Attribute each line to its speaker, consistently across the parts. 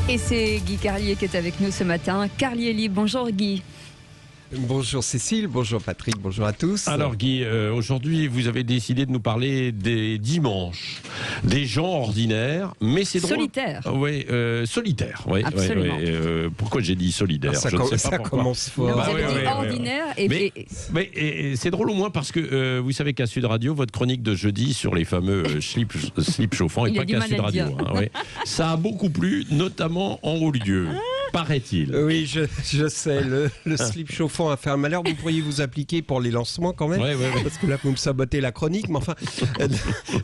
Speaker 1: Et c'est Guy Carlier qui est avec nous ce matin. Carlier Libre, bonjour Guy.
Speaker 2: Bonjour Cécile, bonjour Patrick, bonjour à tous.
Speaker 3: Alors Guy, aujourd'hui vous avez décidé de nous parler des dimanches, des gens ordinaires, mais c'est drôle.
Speaker 1: Solitaire.
Speaker 3: Oui, solitaire. Oui,
Speaker 1: absolument.
Speaker 3: Pourquoi j'ai dit solidaire?
Speaker 2: Ça,
Speaker 3: Je ne sais pas
Speaker 2: ça
Speaker 3: pourquoi.
Speaker 2: commence fort.
Speaker 1: Non,
Speaker 3: Bah
Speaker 1: vous avez
Speaker 3: oui,
Speaker 1: dit
Speaker 3: oui,
Speaker 1: ordinaire
Speaker 3: Mais c'est drôle au moins parce que vous savez qu'à Sud Radio, votre chronique de jeudi sur les fameux slips chauffants, et
Speaker 1: Il a
Speaker 3: pas
Speaker 1: du
Speaker 3: qu'à
Speaker 1: mal
Speaker 3: Sud
Speaker 1: à le
Speaker 3: Radio,
Speaker 1: dire.
Speaker 3: hein, ouais, ça a beaucoup plu, notamment en haut lieu, paraît-il.
Speaker 2: Oui, je sais, le slip chauffant a fait un malheur. Vous pourriez vous appliquer pour les lancements quand même,
Speaker 3: Ouais.
Speaker 2: parce que là vous me sabotez la chronique, mais enfin,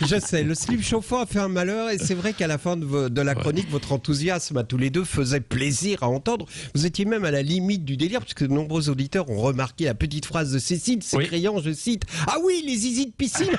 Speaker 2: je sais, le slip chauffant a fait un malheur et c'est vrai qu'à la fin de la chronique, votre enthousiasme à tous les deux faisait plaisir à entendre. Vous étiez même à la limite du délire, puisque de nombreux auditeurs ont remarqué la petite phrase de Cécile, s'écriant, je cite, « Ah oui, les zizi de piscine !»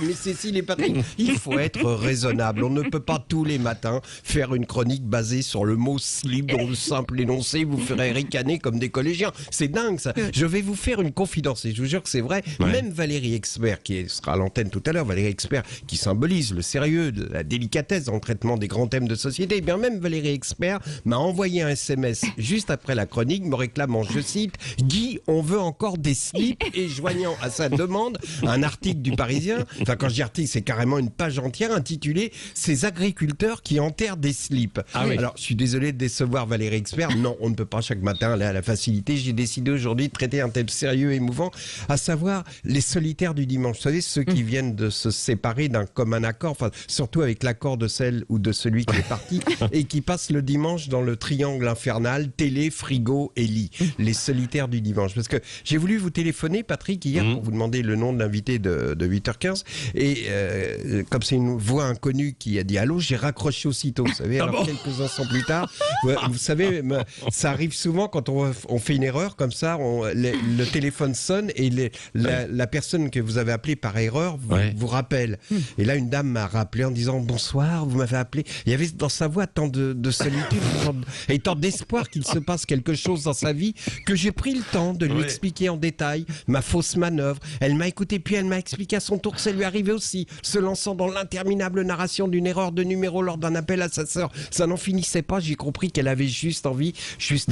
Speaker 2: Mais Cécile et Patrick, il faut être raisonnable. On ne peut pas tous les matins faire une chronique basée sur le mot slip dont le simple énoncé vous ferait ricaner comme des collégiens. C'est dingue ça. Je vais vous faire une confidence et je vous jure que c'est vrai.
Speaker 3: Ouais.
Speaker 2: Même Valérie Expert, qui sera à l'antenne tout à l'heure, Valérie Expert, qui symbolise le sérieux, la délicatesse dans le traitement des grands thèmes de société, et bien même Valérie Expert m'a envoyé un SMS juste après la chronique me réclamant, je cite, « Guy, on veut encore des slips » et joignant à sa demande un article du Parisien, enfin quand je dis article, c'est carrément une page entière intitulée « Ces agriculteurs qui enterrent des slips ».
Speaker 3: Ah oui.
Speaker 2: Alors, je suis désolé de décevoir Valérie Expert. Non, on ne peut pas chaque matin aller à la facilité. J'ai décidé aujourd'hui de traiter un thème sérieux et émouvant, à savoir les solitaires du dimanche. Vous savez, ceux qui viennent de se séparer d'un commun accord, enfin, surtout avec l'accord de celle ou de celui qui est parti, et qui passent le dimanche dans le triangle infernal, télé, frigo et lit. Les solitaires du dimanche. Parce que j'ai voulu vous téléphoner, Patrick, hier, pour vous demander le nom de l'invité de 8h15. Et comme c'est une voix inconnue qui a dit allô, j'ai raccroché aussitôt. Vous savez, alors quelques instants plus tard, vous savez, ça arrive souvent quand on fait une erreur comme ça, le téléphone sonne et la personne que vous avez appelée par erreur vous rappelle. Et là, une dame m'a rappelé en disant bonsoir, vous m'avez appelé. Il y avait dans sa voix tant de solitude et tant d'espoir qu'il se passe quelque chose dans sa vie que j'ai pris le temps de lui expliquer en détail ma fausse manœuvre. Elle m'a écouté puis elle m'a expliqué à son tour que ça lui arrivait aussi, se lançant dans l'interminable narration d'une erreur de numéro lors d'un appel à sa sœur. Ça n'en finissait pas, j'ai compris qu'elle avait juste envie,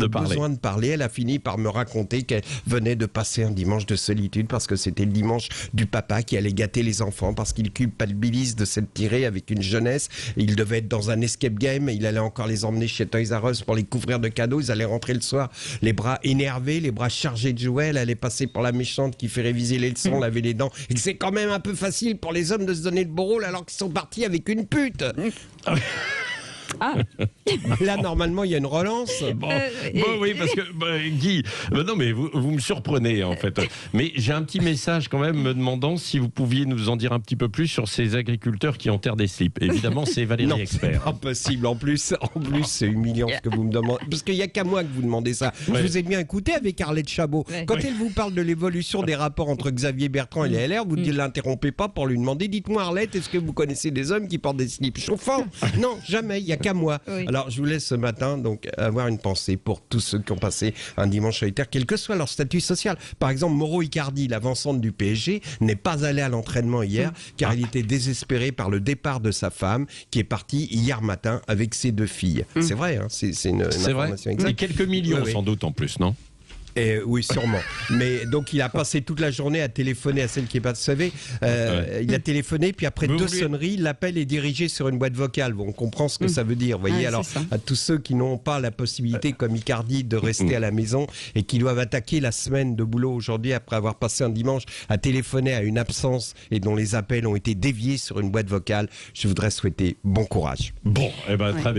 Speaker 2: besoin de parler. Elle a fini par me raconter qu'elle venait de passer un dimanche de solitude parce que c'était le dimanche du papa qui allait gâter les enfants parce qu'il culpabilise de s'être tiré avec une jeunesse. Il devait être dans un escape game et il allait encore les emmener chez Toys R Us pour les couvrir de cadeaux. Ils allaient rentrer le soir les bras énervés, les bras chargés de jouets. Elle allait passer pour la méchante qui fait réviser les leçons, laver les dents. Et que c'est quand même un peu facile pour les hommes de se donner le beau rôle alors qu'ils sont partis avec une pute. Là, normalement, il y a une relance.
Speaker 3: Oui, parce que Guy, non mais vous me surprenez en fait. Mais j'ai un petit message quand même me demandant si vous pouviez nous en dire un petit peu plus sur ces agriculteurs qui enterrent des slips. Évidemment, c'est Valérie Expert.
Speaker 2: Impossible. En plus, c'est humiliant ce que vous me demandez. Parce qu'il n'y a qu'à moi que vous demandez ça. Je vous ai bien écouté avec Arlette Chabot. Quand elle vous parle de l'évolution des rapports entre Xavier Bertrand et les LR, vous ne l'interrompez pas pour lui demander, dites-moi Arlette, est-ce que vous connaissez des hommes qui portent des slips chauffants? Non, jamais. Il n'y a qu'à moi. Alors, je vous laisse ce matin donc avoir une pensée pour tous ceux qui ont passé un dimanche solitaire, quel que soit leur statut social. Par exemple, Mauro Icardi, l'avant-centre du PSG, n'est pas allé à l'entraînement hier car il était désespéré par le départ de sa femme qui est partie hier matin avec ses 2 filles. C'est vrai, hein, c'est une information exacte.
Speaker 3: Et quelques millions sans doute en plus, non?
Speaker 2: Oui, sûrement. Mais donc, il a passé toute la journée à téléphoner à celle qui est pas. Vous savez, il a téléphoné, puis après 2 sonneries, l'appel est dirigé sur une boîte vocale. Bon, on comprend ce que ça veut dire. Vous voyez, alors, à tous ceux qui n'ont pas la possibilité, comme Icardi, de rester à la maison et qui doivent attaquer la semaine de boulot aujourd'hui après avoir passé un dimanche à téléphoner à une absence et dont les appels ont été déviés sur une boîte vocale, je voudrais souhaiter bon courage.
Speaker 3: Bon, eh ben, très bien.